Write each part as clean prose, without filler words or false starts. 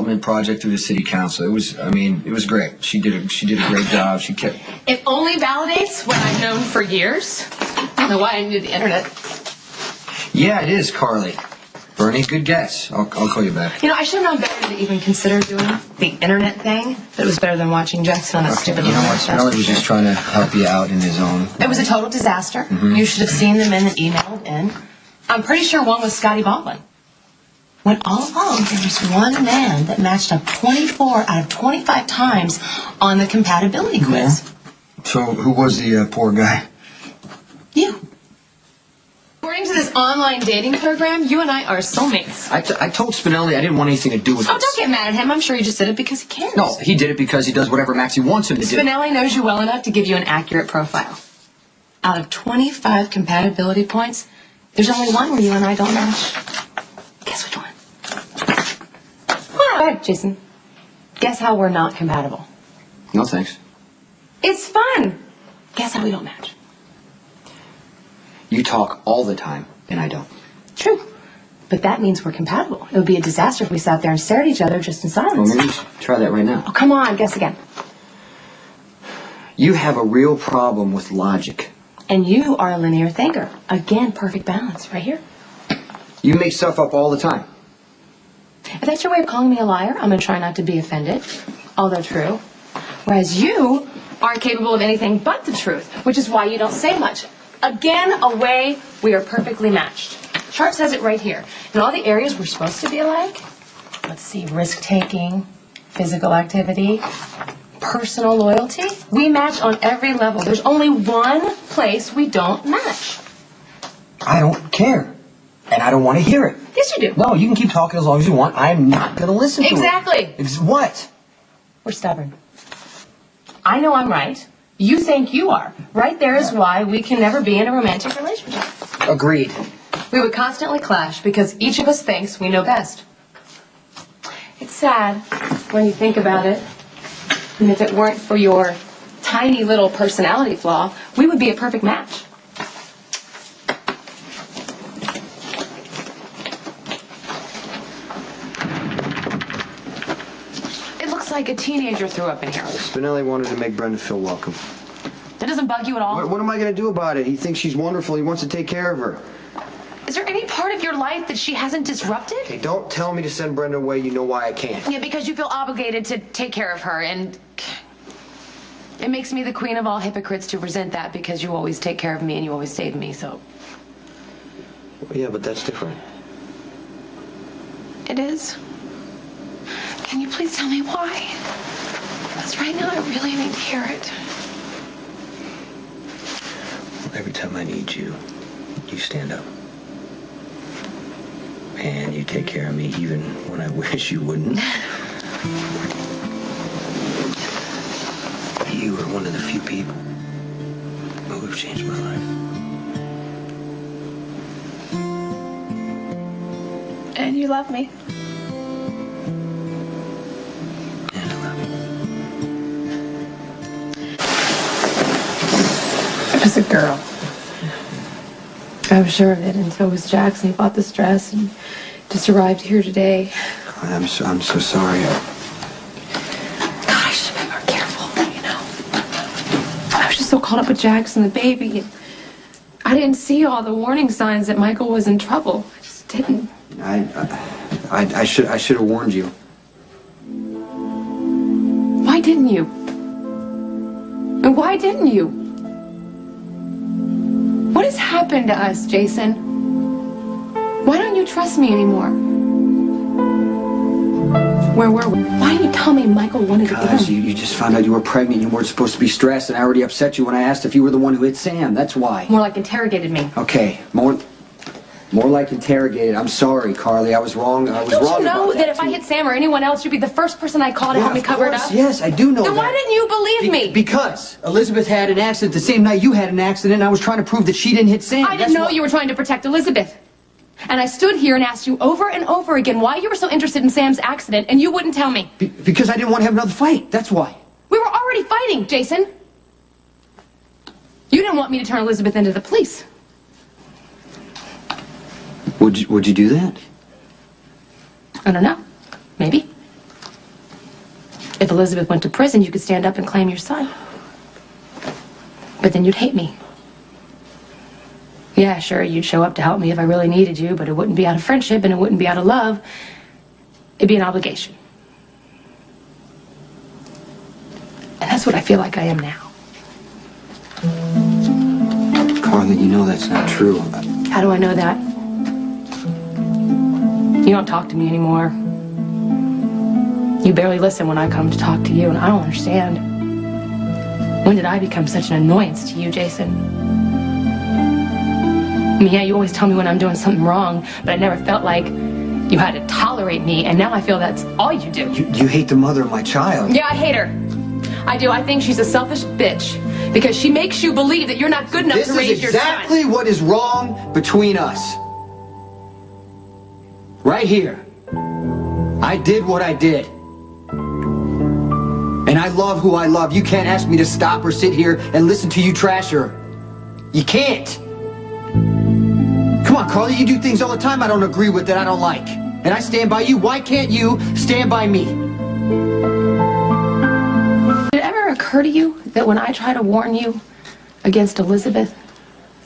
development project through the city council. It was, I mean, it was great. She did a great job. She kept. It only validates what I've known for years. I don't know why I knew the internet. Yeah, it is, Carly. Bernie, good guess. I'll call you back. You know, I should have known better to even consider doing the internet thing. But it was better than watching Jackson on that stupid. You know what? Spinelli was just trying to help you out in his own. It was a total disaster. Mm-hmm. You should have seen the men that emailed in. I'm pretty sure one was Scotty Baldwin. When all along, there was one man that matched up 24 out of 25 times on the compatibility quiz. Yeah. So, who was the poor guy? You. According to this online dating program, you and I are soulmates. I told Spinelli I didn't want anything to do with this. Oh, don't get mad at him. I'm sure he just did it because he cares. No, he did it because he does whatever Maxie wants him to do. Spinelli knows you well enough to give you an accurate profile. Out of 25 compatibility points, there's only one where you and I don't match. Guess which one? All right, Jason. Guess how we're not compatible? No, thanks. It's fun. Guess how we don't match? You talk all the time, and I don't. True. But that means we're compatible. It would be a disaster if we sat there and stared at each other just in silence. Well, maybe try that right now. Oh, come on. Guess again. You have a real problem with logic. And you are a linear thinker. Again, perfect balance. Right here. You make stuff up all the time. If that's your way of calling me a liar, I'm going to try not to be offended, although true. Whereas you aren't capable of anything but the truth, which is why you don't say much. Again, away, we are perfectly matched. Chart says it right here. In all the areas we're supposed to be alike, let's see, risk-taking, physical activity, personal loyalty, we match on every level. There's only one place we don't match. I don't care. And I don't want to hear it. Yes, you do. No, you can keep talking as long as you want. I'm not going to listen to it. Exactly. What? We're stubborn. I know I'm right. You think you are. Right there is why we can never be in a romantic relationship. Agreed. We would constantly clash because each of us thinks we know best. It's sad when you think about it. And if it weren't for your tiny little personality flaw, we would be a perfect match. It looks like a teenager threw up in here. Spinelli wanted to make Brenda feel welcome. That doesn't bug you at all? What am I going to do about it? He thinks she's wonderful. He wants to take care of her. Is there any part of your life that she hasn't disrupted? Hey, don't tell me to send Brenda away. You know why I can't. Yeah, because you feel obligated to take care of her, and it makes me the queen of all hypocrites to resent that because you always take care of me and you always save me, so. Well, yeah, but that's different. It is? Can you please tell me why? Because right now I really need to hear it. Every time I need you, you stand up. And you take care of me even when I wish you wouldn't. You are one of the few people who have changed my life. And you love me. And I love you. I was a girl. I was sure of it, and so was Jackson. He bought this dress and just arrived here today. I'm so sorry. God, I should have been more careful, you know. I was just so caught up with Jackson, the baby. And I didn't see all the warning signs that Michael was in trouble. I just didn't. I should have warned you. Why didn't you? And why didn't you? What has happened to us, Jason? Why don't you trust me anymore? Where were we? Why didn't you tell me Michael wanted to Because get him? you just found out you were pregnant. You weren't supposed to be stressed, and I already upset you when I asked if you were the one who hit Sam. That's why. More like interrogated me. Okay, more like interrogated. I'm sorry, Carly. I was wrong. I was wrong Don't you know about that if I hit Sam or anyone else, you'd be the first person I'd call to help me cover it up? Yes, I do know Then that. why didn't you believe me? Because Elizabeth had an accident the same night you had an accident, and I was trying to prove that she didn't hit Sam. I didn't know you were trying to protect Elizabeth. And I stood here and asked you over and over again why you were so interested in Sam's accident, and you wouldn't tell me. Because I didn't want to have another fight. That's why. We were already fighting, Jason. You didn't want me to turn Elizabeth into the police. Would you do that? I don't know. Maybe. If Elizabeth went to prison, you could stand up and claim your son. But then you'd hate me. Yeah, sure, you'd show up to help me if I really needed you, but it wouldn't be out of friendship and it wouldn't be out of love. It'd be an obligation. And that's what I feel like I am now. Carly, you know that's not true. How do I know that? You don't talk to me anymore. You barely listen when I come to talk to you, and I don't understand. When did I become such an annoyance to you, Jason? I mean, yeah, you always tell me when I'm doing something wrong, but I never felt like you had to tolerate me, and now I feel that's all you do. You hate the mother of my child. Yeah, I hate her. I do. I think she's a selfish bitch because she makes you believe that you're not good enough to raise your son. This is exactly what is wrong between us. Right here. I did what I did. And I love who I love. You can't ask me to stop or sit here and listen to you trash her. You can't. Come on, Carly, you do things all the time I don't agree with, that I don't like. And I stand by you. Why can't you stand by me? Did it ever occur to you that when I try to warn you against Elizabeth,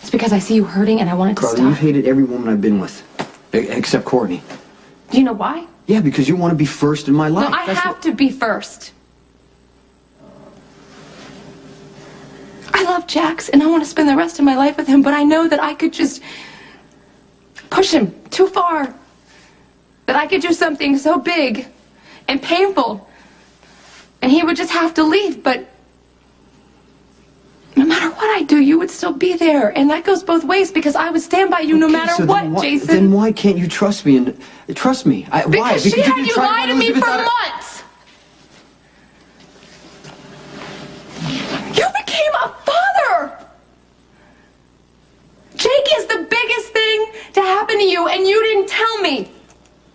it's because I see you hurting and I want it to Carly, stop? you've hated every woman I've been with. Except Courtney. Do you know why? Yeah, because you want to be first in my life. No, I have to be first. I love Jax, and I want to spend the rest of my life with him, but I know that I could just push him too far. That I could do something so big and painful, and he would just have to leave, but no matter what I do, you would still be there, and that goes both ways, because I would stand by you no matter what, Jason. Then why can't you trust me and trust me? Why? Because she had you lie to me for months. You became a father. Jake is the biggest thing to happen to you, and you didn't tell me.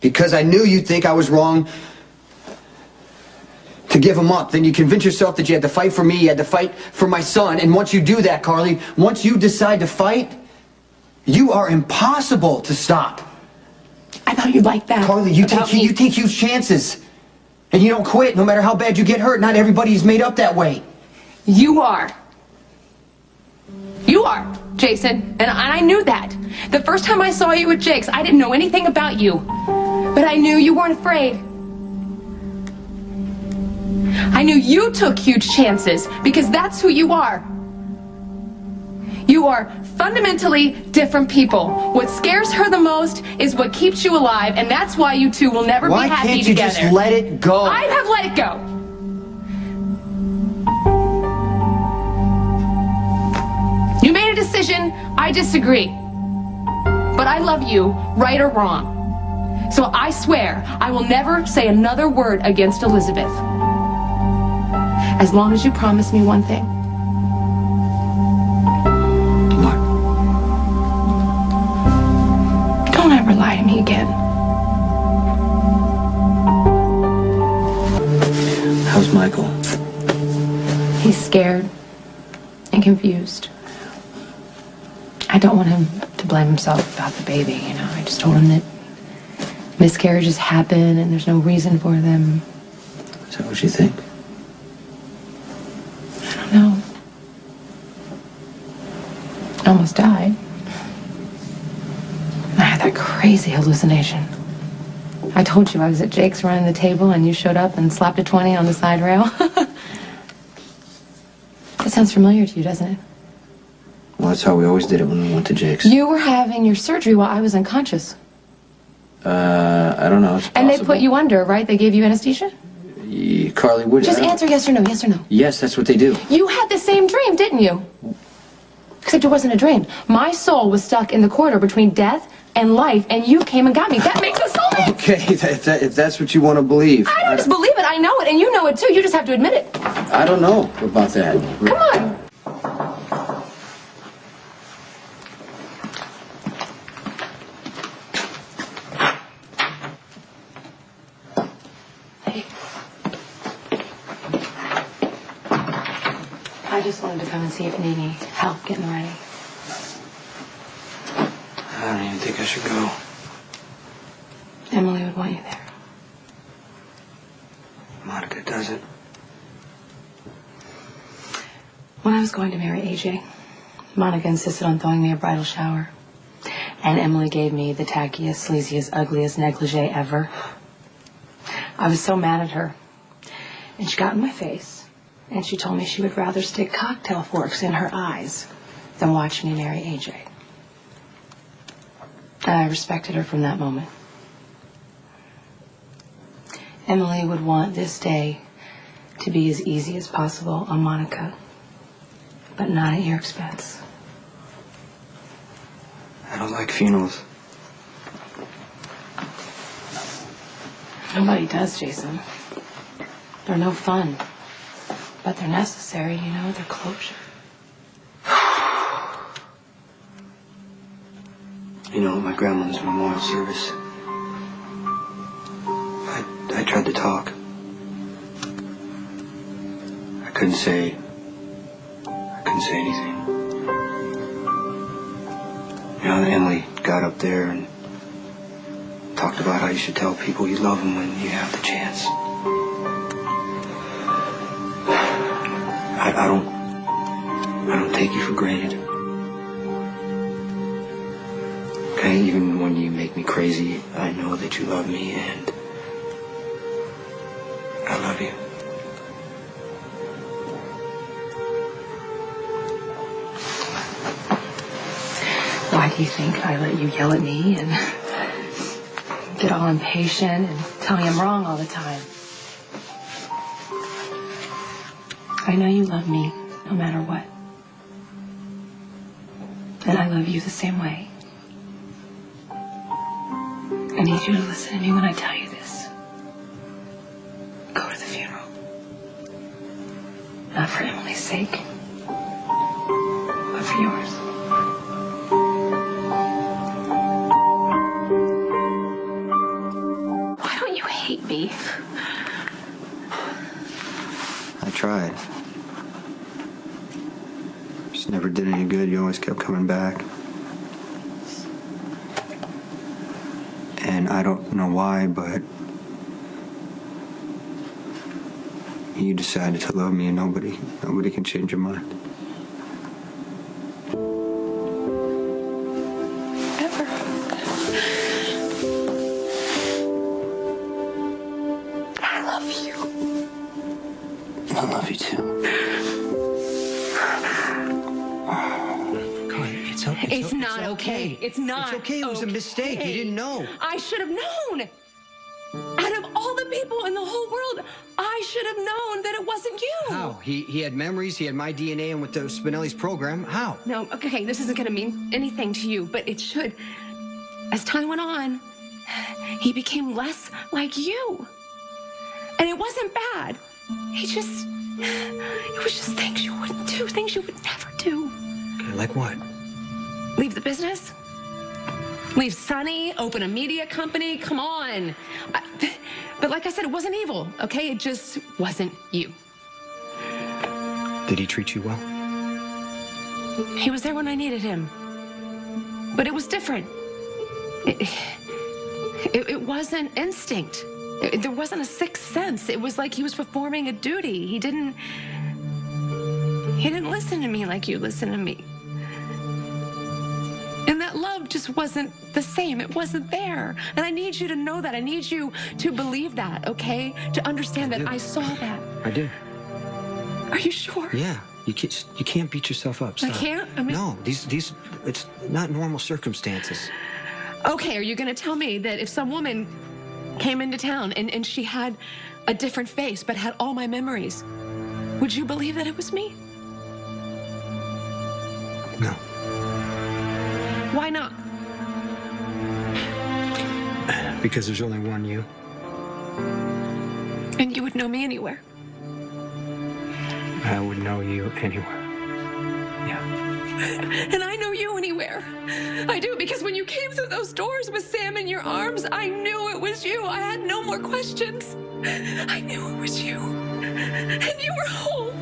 Because I knew you'd think I was wrong to give him up. Then you convince yourself that you had to fight for me, you had to fight for my son. And once you do that, Carly, once you decide to fight, you are impossible to stop. I thought you'd like that. Carly, you take huge chances. And you don't quit no matter how bad you get hurt. Not everybody's made up that way. You are. You are, Jason. And I knew that. The first time I saw you at Jake's, I didn't know anything about you. But I knew you weren't afraid. I knew you took huge chances because that's who you are. You are fundamentally different people. What scares her the most is what keeps you alive, and that's why you two will never be happy together. Why can't you just let it go? I have let it go. You made a decision. I disagree. But I love you, right or wrong. So I swear I will never say another word against Elizabeth. As long as you promise me one thing. What? Don't ever lie to me again. How's Michael? He's scared and confused. I don't want him to blame himself about the baby, you know. I just told him that miscarriages happen and there's no reason for them. Is that what you think? I don't know. I almost died. I had that crazy hallucination. I told you I was at Jake's running the table and you showed up and slapped a 20 on the side rail. That sounds familiar to you, doesn't it? Well, that's how we always did it when we went to Jake's. You were having your surgery while I was unconscious. I don't know. It's possible. And they put you under, right? They gave you anesthesia? Carly, would Just answer yes or no, yes or no. Yes, that's what they do. You had the same dream, didn't you? Except it wasn't a dream. My soul was stuck in the corridor between death and life, and you came and got me. That makes us soulmates. Okay, if that's what you want to believe. I don't just believe it. I know it, and you know it too. You just have to admit it. I don't know about that. Come on. I just wanted to come and see if you need any help getting ready. I don't even think I should go. Emily would want you there. Monica doesn't. When I was going to marry AJ, Monica insisted on throwing me a bridal shower. And Emily gave me the tackiest, sleaziest, ugliest negligee ever. I was so mad at her. And she got in my face. And she told me she would rather stick cocktail forks in her eyes than watch me marry AJ. And I respected her from that moment. Emily would want this day to be as easy as possible on Monica, but not at your expense. I don't like funerals. Nobody does, Jason. They're no fun. But they're necessary, you know, they're closure. You know, at my grandmother's memorial service, I tried to talk. I couldn't say anything. You know, Emily got up there and talked about how you should tell people you love them when you have the chance. I don't take you for granted. Okay, even when you make me crazy, I know that you love me and I love you. Why do you think I let you yell at me and get all impatient and tell me I'm wrong all the time? I know you love me no matter what. And I love you the same way. I need you to listen to me when I tell you this. Go to the funeral. Not for Emily's sake, but for yours. Why don't you hate me? I tried. Just never did any good. You always kept coming back. And I don't know why, but you decided to love me and nobody can change your mind. Ever. I love you. I love you too. It's not okay. It's not. It's okay. It was a mistake. You didn't know. I should have known. Out of all the people in the whole world, I should have known that it wasn't you. How? He had memories. He had my DNA and with the Spinelli's program. How? No, okay, this isn't going to mean anything to you, but it should. As time went on, he became less like you. And it wasn't bad. It was just things you wouldn't do, things you would never do. Okay, like what? Leave the business? Leave Sonny? Open a media company? Come on. But like I said, it wasn't evil, okay? It just wasn't you. Did he treat you well? He was there when I needed him. But it was different. It wasn't instinct. There wasn't a sixth sense. It was like he was performing a duty. He didn't listen to me like you listen to me. And that love just wasn't the same. It wasn't there. And I need you to know that. I need you to believe that, okay? To understand that I saw that. I do. Are you sure? Yeah. You can't beat yourself up. Stop. I can't? I mean... No, it's not normal circumstances. Okay, are you going to tell me that if some woman came into town and she had a different face but had all my memories, would you believe that it was me? No. Why not? Because there's only one you. And you would know me anywhere. I would know you anywhere. Yeah. And I know you anywhere. I do, because when you came through those doors with Sam in your arms, I knew it was you. I had no more questions. I knew it was you. And you were home.